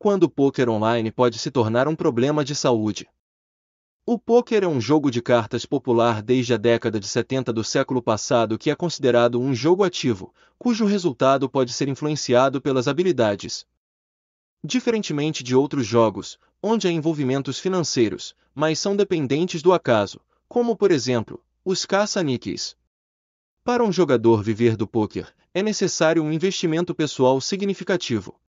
quando o pôquer online pode se tornar um problema de saúde. O pôquer é um jogo de cartas popular desde a década de 70 do século passado que é considerado um jogo ativo, cujo resultado pode ser influenciado pelas habilidades. Diferentemente de outros jogos, onde há envolvimentos financeiros, mas são dependentes do acaso, como por exemplo, os caça-níqueis. Para um jogador viver do pôquer, é necessário um investimento pessoal significativo.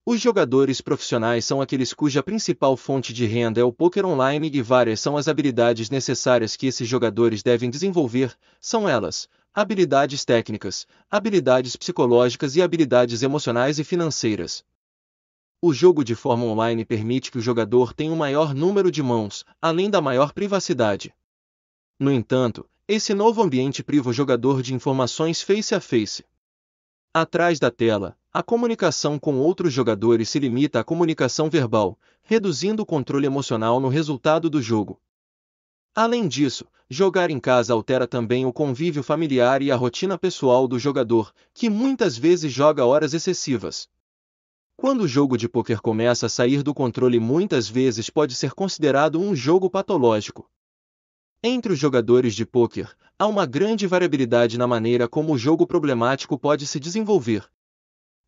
Os jogadores profissionais são aqueles cuja principal fonte de renda é o pôquer online e várias são as habilidades necessárias que esses jogadores devem desenvolver, são elas, habilidades técnicas, habilidades psicológicas e habilidades emocionais e financeiras. O jogo de forma online permite que o jogador tenha um maior número de mãos, além da maior privacidade. No entanto, esse novo ambiente priva o jogador de informações face a face. Atrás da tela, a comunicação com outros jogadores se limita à comunicação verbal, reduzindo o controle emocional no resultado do jogo. Além disso, jogar em casa altera também o convívio familiar e a rotina pessoal do jogador, que muitas vezes joga horas excessivas. Quando o jogo de pôquer começa a sair do controle, muitas vezes pode ser considerado um jogo patológico. Entre os jogadores de pôquer, há uma grande variabilidade na maneira como o jogo problemático pode se desenvolver.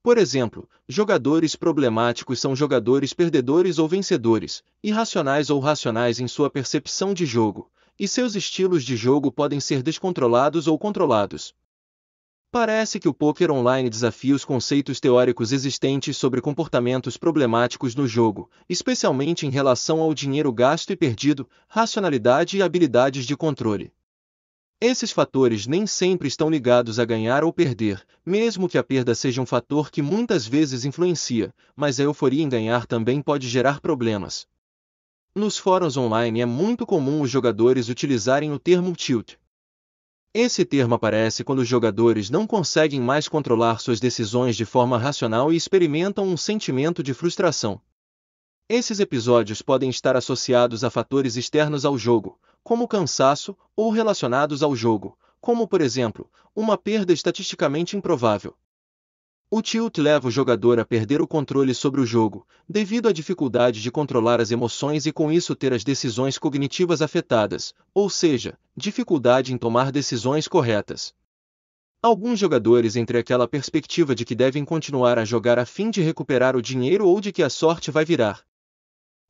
Por exemplo, jogadores problemáticos são jogadores perdedores ou vencedores, irracionais ou racionais em sua percepção de jogo, e seus estilos de jogo podem ser descontrolados ou controlados. Parece que o pôquer online desafia os conceitos teóricos existentes sobre comportamentos problemáticos no jogo, especialmente em relação ao dinheiro gasto e perdido, racionalidade e habilidades de controle. Esses fatores nem sempre estão ligados a ganhar ou perder, mesmo que a perda seja um fator que muitas vezes influencia, mas a euforia em ganhar também pode gerar problemas. Nos fóruns online é muito comum os jogadores utilizarem o termo tilt. Esse termo aparece quando os jogadores não conseguem mais controlar suas decisões de forma racional e experimentam um sentimento de frustração. Esses episódios podem estar associados a fatores externos ao jogo, como cansaço, ou relacionados ao jogo, como por exemplo, uma perda estatisticamente improvável. O tilt leva o jogador a perder o controle sobre o jogo, devido à dificuldade de controlar as emoções e com isso ter as decisões cognitivas afetadas, ou seja, dificuldade em tomar decisões corretas. Alguns jogadores entre aquela perspectiva de que devem continuar a jogar a fim de recuperar o dinheiro ou de que a sorte vai virar.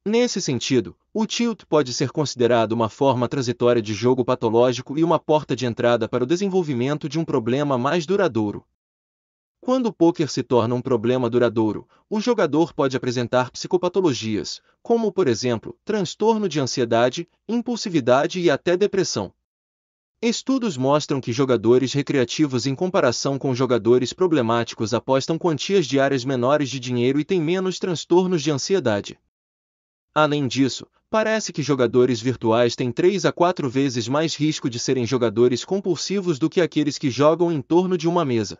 Nesse sentido, o tilt pode ser considerado uma forma transitória de jogo patológico e uma porta de entrada para o desenvolvimento de um problema mais duradouro. Quando o pôquer se torna um problema duradouro, o jogador pode apresentar psicopatologias, como por exemplo, transtorno de ansiedade, impulsividade e até depressão. Estudos mostram que jogadores recreativos em comparação com jogadores problemáticos apostam quantias diárias menores de dinheiro e têm menos transtornos de ansiedade. Além disso, parece que jogadores virtuais têm 3 a 4 vezes mais risco de serem jogadores compulsivos do que aqueles que jogam em torno de uma mesa.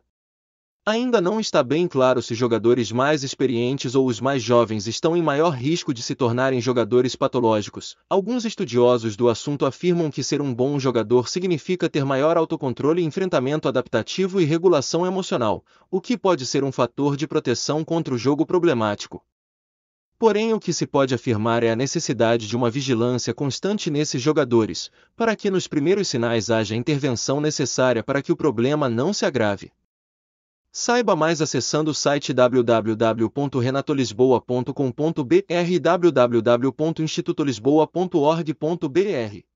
Ainda não está bem claro se jogadores mais experientes ou os mais jovens estão em maior risco de se tornarem jogadores patológicos. Alguns estudiosos do assunto afirmam que ser um bom jogador significa ter maior autocontrole e enfrentamento adaptativo e regulação emocional, o que pode ser um fator de proteção contra o jogo problemático. Porém, o que se pode afirmar é a necessidade de uma vigilância constante nesses jogadores, para que nos primeiros sinais haja a intervenção necessária para que o problema não se agrave. Saiba mais acessando o site www.renatolisboa.com.br e www.institutolisboa.org.br.